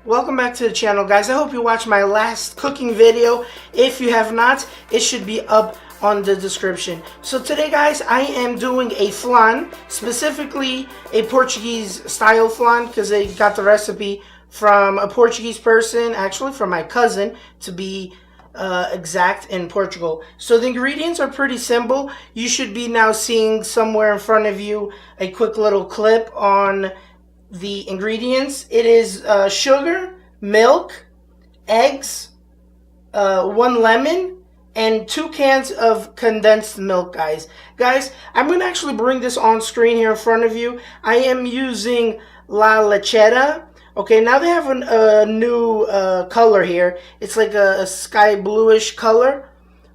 Welcome back to the channel, guys. I hope you watched my last cooking video. If you have not, it should be up on the description. So today, guys, I am doing a flan, specifically a Portuguese style flan, because they got the recipe from a Portuguese person, actually from my cousin to be exact, in Portugal. So the ingredients are pretty simple. You should be now seeing somewhere in front of you a quick little clip on the ingredients. It is sugar, milk, eggs, 1 lemon, and 2 cans of condensed milk, guys. I'm going to actually bring this on screen here in front of you. I am using La Lechera. Okay, now they have a new color here. It's like a sky bluish color.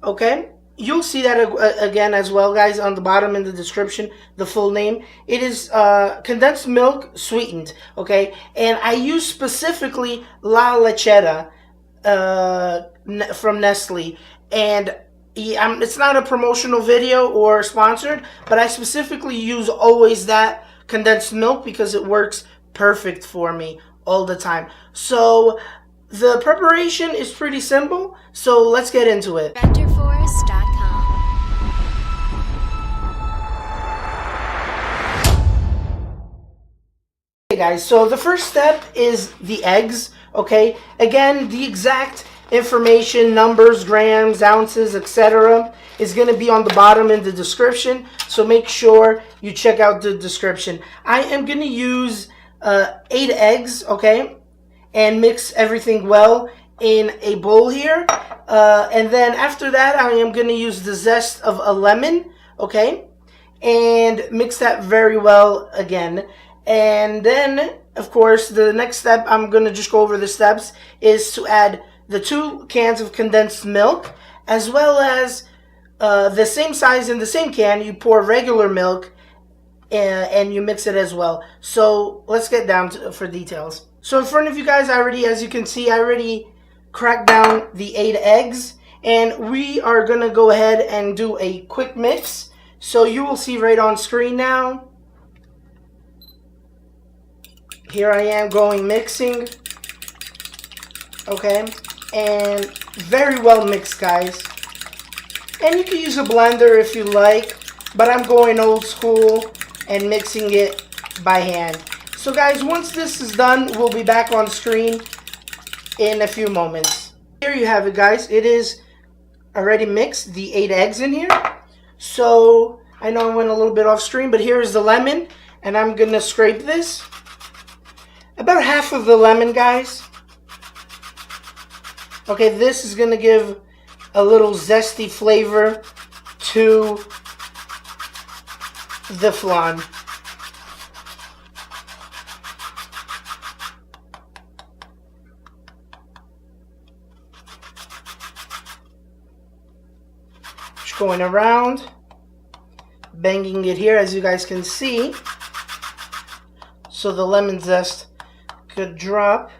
Okay, you'll see that again as well, guys, on the bottom in the description, the full name. It is condensed milk sweetened, okay? And I use specifically La Lechera from Nestle. And it's not a promotional video or sponsored, but I specifically use always that condensed milk because it works perfect for me all the time. So the preparation is pretty simple, so let's get into it. Okay, guys, so the first step is the eggs. Okay, again, the exact information, numbers, grams, ounces, etc. is going to be on the bottom in the description, so make sure you check out the description. I am going to use 8 eggs, okay, and mix everything well in a bowl here. And then after that, I am going to use the zest of a lemon, okay, and mix that very well again. And then, of course, the next step, I'm going to just go over the steps, is to add the 2 cans of condensed milk, as well as the same size in the same can, you pour regular milk, and you mix it as well. So let's get down for details. So in front of you guys, as you can see, I already cracked down the 8 eggs, and we are going to go ahead and do a quick mix. So you will see right on screen now. Here I am going mixing. Okay, and very well mixed, guys. And you can use a blender if you like, but I'm going old school and mixing it by hand. So guys, once this is done, we'll be back on screen in a few moments. Here you have it, guys. It is already mixed, the 8 eggs in here. So I know I went a little bit off screen, but here's the lemon, and I'm gonna scrape this. About half of the lemon, guys. Okay, this is gonna give a little zesty flavor to the flan. Just going around, banging it here, as you guys can see, so the lemon zest could drop.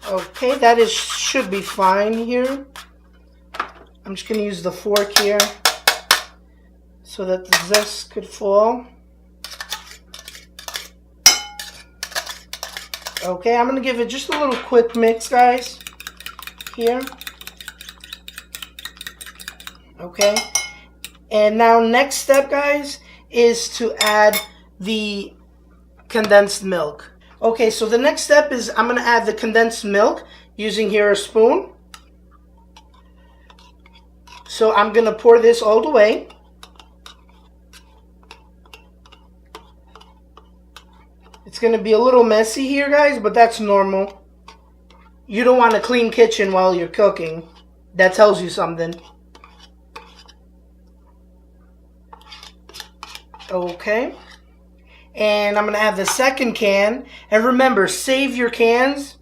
Okay, that should be fine here. I'm just going to use the fork here so that the zest could fall. Okay, I'm going to give it just a little quick mix, guys, here. Okay, and now next step, guys, is to add the condensed milk. Okay, so the next step is I'm going to add the condensed milk using here a spoon. So I'm going to pour this all the way. It's going to be a little messy here, guys, but that's normal. You don't want a clean kitchen while you're cooking. That tells you something. Okay. And I'm going to add the second can. And remember, save your cans,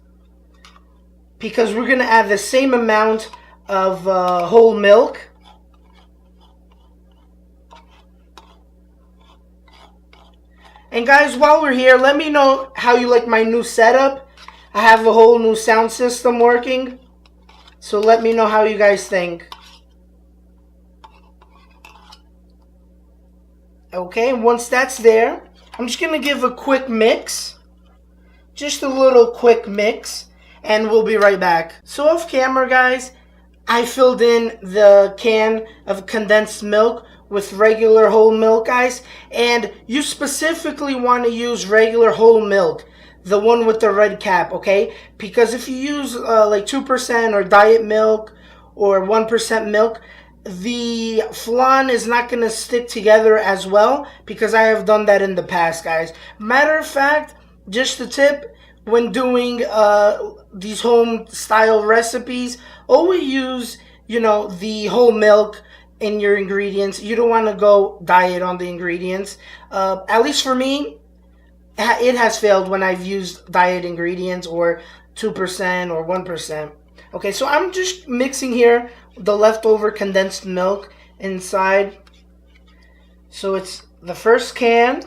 because we're going to add the same amount of whole milk. And guys, while we're here, let me know how you like my new setup. I have a whole new sound system working. So let me know how you guys think. Okay, once that's there, I'm just going to give a quick mix. Just a little quick mix. And we'll be right back. So off camera, guys, I filled in the can of condensed milk with regular whole milk, guys. And you specifically want to use regular whole milk. The one with the red cap, okay? Because if you use like 2% or diet milk or 1% milk, the flan is not going to stick together as well, because I have done that in the past, guys. Matter of fact, just a tip, when doing these home style recipes, always use, you know, the whole milk in your ingredients. You don't want to go diet on the ingredients. At least for me, it has failed when I've used diet ingredients or 2% or 1%. Okay, so I'm just mixing here the leftover condensed milk inside. So it's the first can.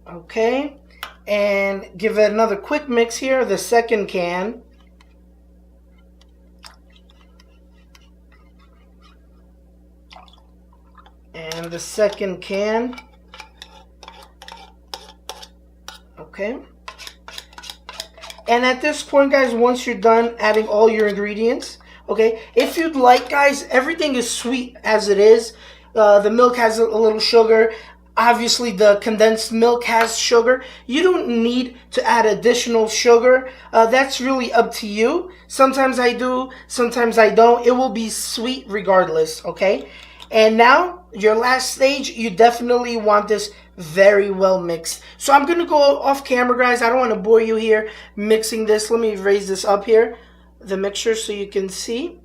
Okay, and give it another quick mix here, the second can. And the second can. Okay. And at this point, guys, once you're done adding all your ingredients, okay, if you'd like, guys, everything is sweet as it is. The milk has a little sugar. Obviously, the condensed milk has sugar. You don't need to add additional sugar. That's really up to you. Sometimes I do, sometimes I don't. It will be sweet regardless, okay? And now, your last stage, you definitely want this very well mixed. So I'm going to go off camera, guys. I don't want to bore you here mixing this. Let me raise this up here, the mixture, so you can see.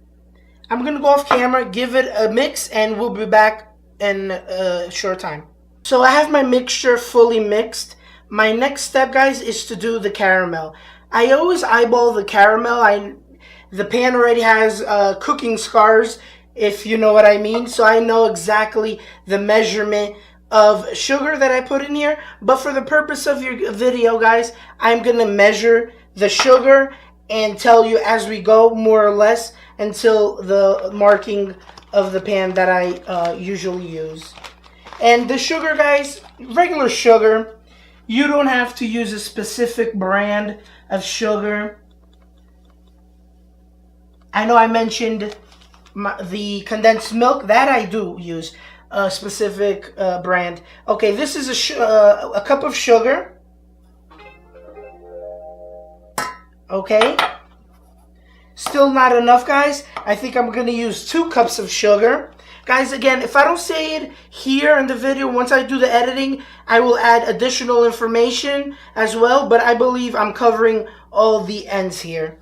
I'm going to go off camera, give it a mix, and we'll be back in a short time. So I have my mixture fully mixed. My next step, guys, is to do the caramel. I always eyeball the caramel. The pan already has cooking scars, if you know what I mean. So I know exactly the measurement of sugar that I put in here. But for the purpose of your video, guys, I'm going to measure the sugar and tell you as we go, more or less, until the marking of the pan that I usually use. And the sugar, guys, regular sugar. You don't have to use a specific brand of sugar. I know I mentioned the condensed milk. That I do use a specific brand. Okay, this is a cup of sugar. Okay. Still not enough, guys. I think I'm going to use 2 cups of sugar. Guys, again, if I don't say it here in the video, once I do the editing, I will add additional information as well. But I believe I'm covering all the ends here.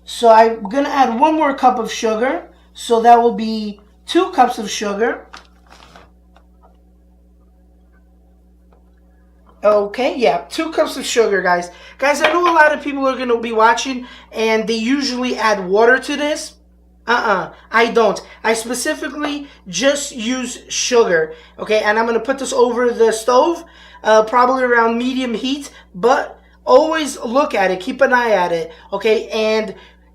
So I'm going to add 1 more cup of sugar. So that will be 2 cups of sugar. Okay, yeah, 2 cups of sugar, guys. Guys, I know a lot of people are going to be watching and they usually add water to this. I don't. I specifically just use sugar. Okay, and I'm going to put this over the stove, probably around medium heat, but always look at it. Keep an eye at it. Okay, and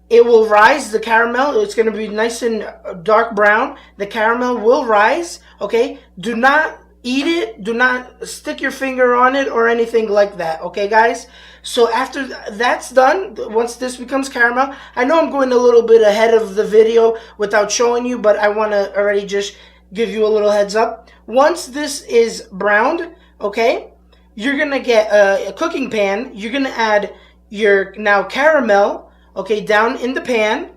it will rise, the caramel. It's going to be nice and dark brown. The caramel will rise. Okay, do not eat it. Do not stick your finger on it or anything like that. Okay, guys? So after that's done, once this becomes caramel, I know I'm going a little bit ahead of the video without showing you, but I want to already just give you a little heads up. Once this is browned, okay, you're going to get a cooking pan. You're going to add your now caramel, okay, down in the pan.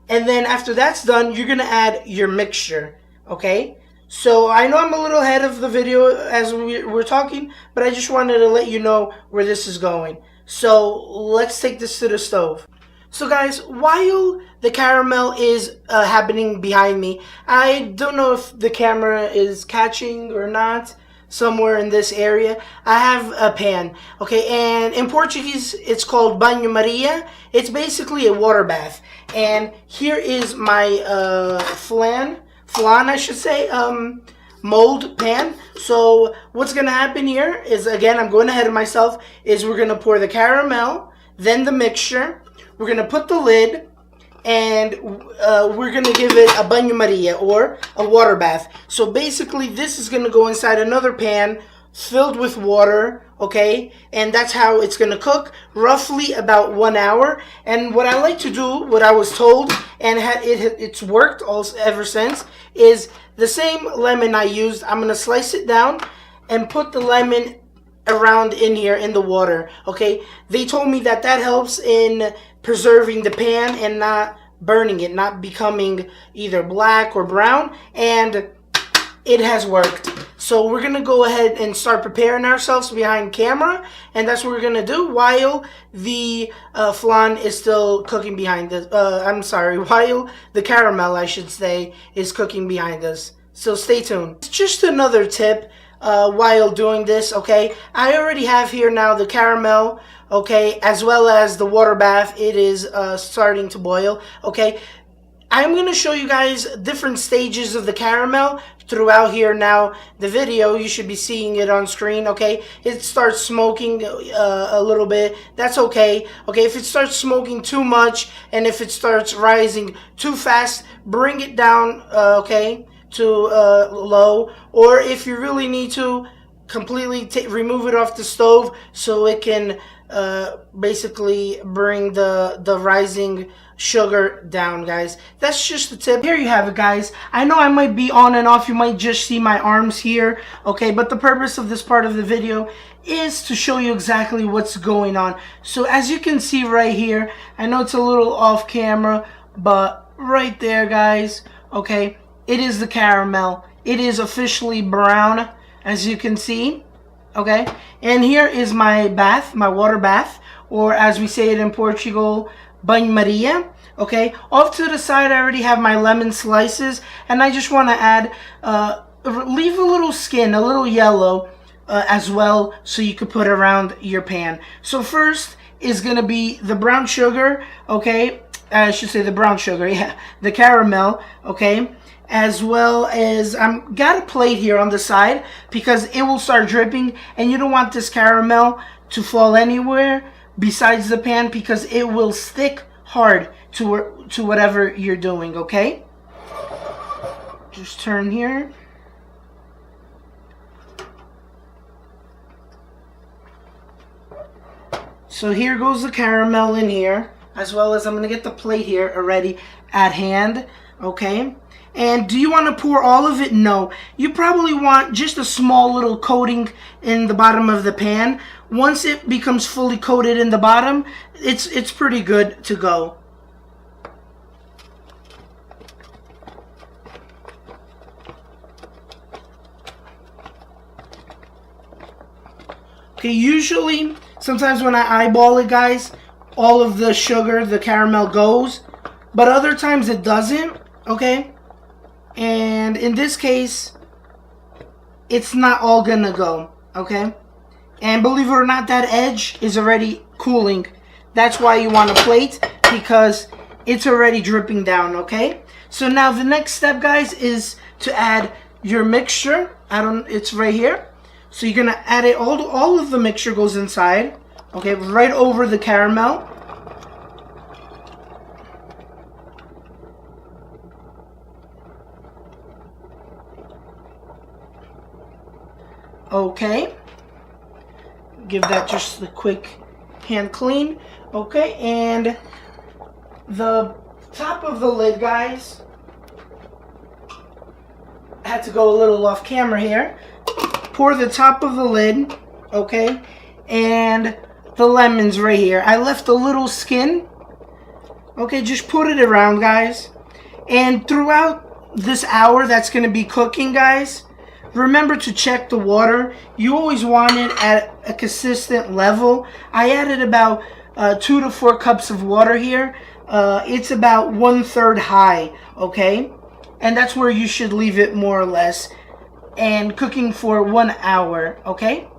And then after that's done, you're going to add your mixture, okay? So I know I'm a little ahead of the video as we're talking, but I just wanted to let you know where this is going. So let's take this to the stove. So guys, while the caramel is happening behind me, I don't know if the camera is catching or not. Somewhere in this area, I have a pan. Okay, and in Portuguese, it's called Banho Maria. It's basically a water bath. And here is my flan, I should say, mold pan. So what's gonna happen here is, again, I'm going ahead of myself, is we're gonna pour the caramel, then the mixture, we're gonna put the lid, and we're gonna give it a Banho Maria, or a water bath. So basically this is gonna go inside another pan filled with water, okay, and that's how it's gonna cook, roughly about 1 hour. And what I like to do, what I was told, and it's worked also ever since, is the same lemon I used, I'm gonna slice it down and put the lemon around in here in the water, okay. They told me that that helps in preserving the pan and not burning it, not becoming either black or brown, and it has worked. So we're gonna go ahead and start preparing ourselves behind camera, and that's what we're gonna do while the flan is still cooking behind us. I'm sorry, while the caramel, I should say, is cooking behind us. So stay tuned. Just another tip while doing this, okay, I already have here now the caramel, okay, as well as the water bath. It is starting to boil, okay. I'm going to show you guys different stages of the caramel throughout here now. The video, you should be seeing it on screen, okay. It starts smoking a little bit. That's okay. Okay, if it starts smoking too much and if it starts rising too fast, bring it down, okay, to low. Or if you really need to, completely remove it off the stove so it can basically bring the rising sugar down, guys. That's just the tip. Here you have it, guys. I know I might be on and off. You might just see my arms here, okay, but the purpose of this part of the video is to show you exactly what's going on. So as you can see right here, I know it's a little off camera, but right there, guys, okay, it is the caramel. It is officially brown, as you can see, okay. And here is my bath, my water bath, or as we say it in Portugal, Banho Maria, okay. Off to the side, I already have my lemon slices, and I just want to add, leave a little skin, a little yellow as well, so you could put around your pan. So first is going to be the brown sugar, okay. I should say the brown sugar, yeah, the caramel, okay. As well as got a plate here on the side because it will start dripping, and you don't want this caramel to fall anywhere besides the pan because it will stick hard to whatever you're doing, okay. Just turn here. So here goes the caramel in here, as well as I'm gonna get the plate here already at hand, okay. And do you want to pour all of it? No. You probably want just a small little coating in the bottom of the pan. Once it becomes fully coated in the bottom, it's pretty good to go. Okay, usually, sometimes when I eyeball it, guys, all of the sugar, the caramel goes, but other times it doesn't, okay? And in this case, it's not all gonna go, okay? And believe it or not, that edge is already cooling. That's why you want a plate, because it's already dripping down, okay? So now the next step, guys, is to add your mixture. It's right here. So you're gonna add it, all of the mixture goes inside, okay, right over the caramel. Okay, give that just a quick hand clean. Okay, and the top of the lid, guys, I had to go a little off camera here. Pour the top of the lid, okay, and the lemons right here. I left a little skin, okay, just put it around, guys. And throughout this hour that's going to be cooking, guys, remember to check the water. You always want it at a consistent level. I added about 2 to 4 cups of water here. It's about 1/3 high, okay? And that's where you should leave it more or less. And cooking for 1 hour, okay?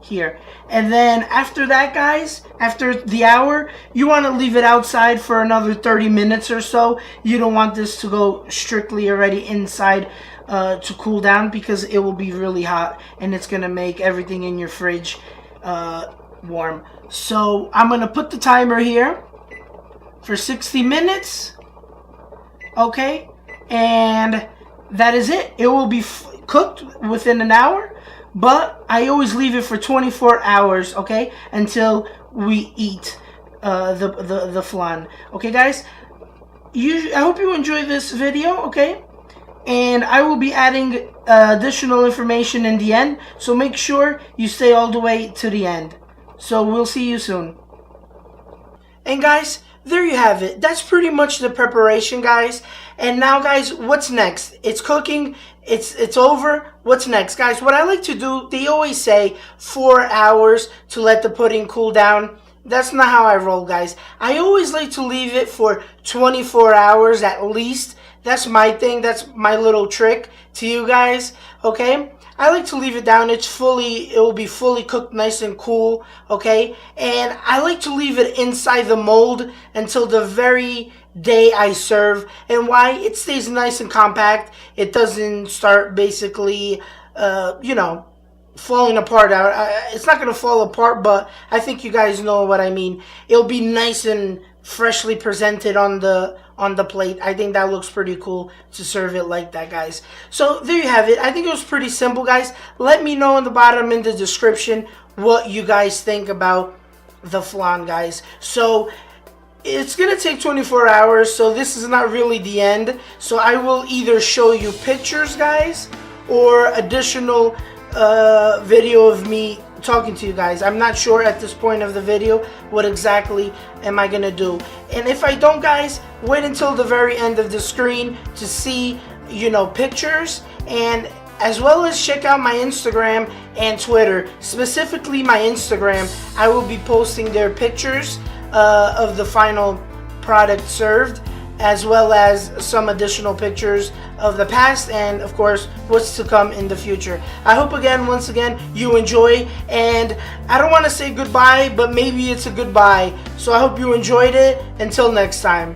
Here. And then after that, guys, after the hour, you want to leave it outside for another 30 minutes or so. You don't want this to go strictly already inside to cool down, because it will be really hot and it's going to make everything in your fridge warm. So I'm going to put the timer here. for 60 minutes. Okay, and that is it. It will be cooked within an hour, but I always leave it for 24 hours, okay, until we eat the flan. Okay, guys, I hope you enjoyed this video, okay, and I will be adding additional information in the end, so make sure you stay all the way to the end. So we'll see you soon. And guys, there you have it. That's pretty much the preparation, guys. And now, guys, what's next? It's cooking. It's over. What's next, guys? What I like to do, they always say 4 hours to let the pudding cool down. That's not how I roll, guys. I always like to leave it for 24 hours at least. That's my thing. That's my little trick to you guys, okay? I like to leave it down. It will be fully cooked, nice and cool, okay? And I like to leave it inside the mold until the very day I serve. And why? It stays nice and compact. It doesn't start basically, you know, falling apart. It's not going to fall apart, but I think you guys know what I mean. It'll be nice and freshly presented on the plate. I think that looks pretty cool to serve it like that, guys. So there you have it. I think it was pretty simple, guys. Let me know in the bottom in the description what you guys think about the flan, guys. So it's gonna take 24 hours, so this is not really the end. So I will either show you pictures, guys, or additional video of me talking to you guys. I'm not sure at this point of the video what exactly am I gonna do. And if I don't, guys, wait until the very end of the screen to see, you know, pictures, and as well as check out my Instagram and Twitter. Specifically my Instagram, I will be posting their pictures of the final product served, as well as some additional pictures of the past and of course what's to come in the future. I hope once again you enjoy, and I don't want to say goodbye, but maybe it's a goodbye. So I hope you enjoyed it. Until next time.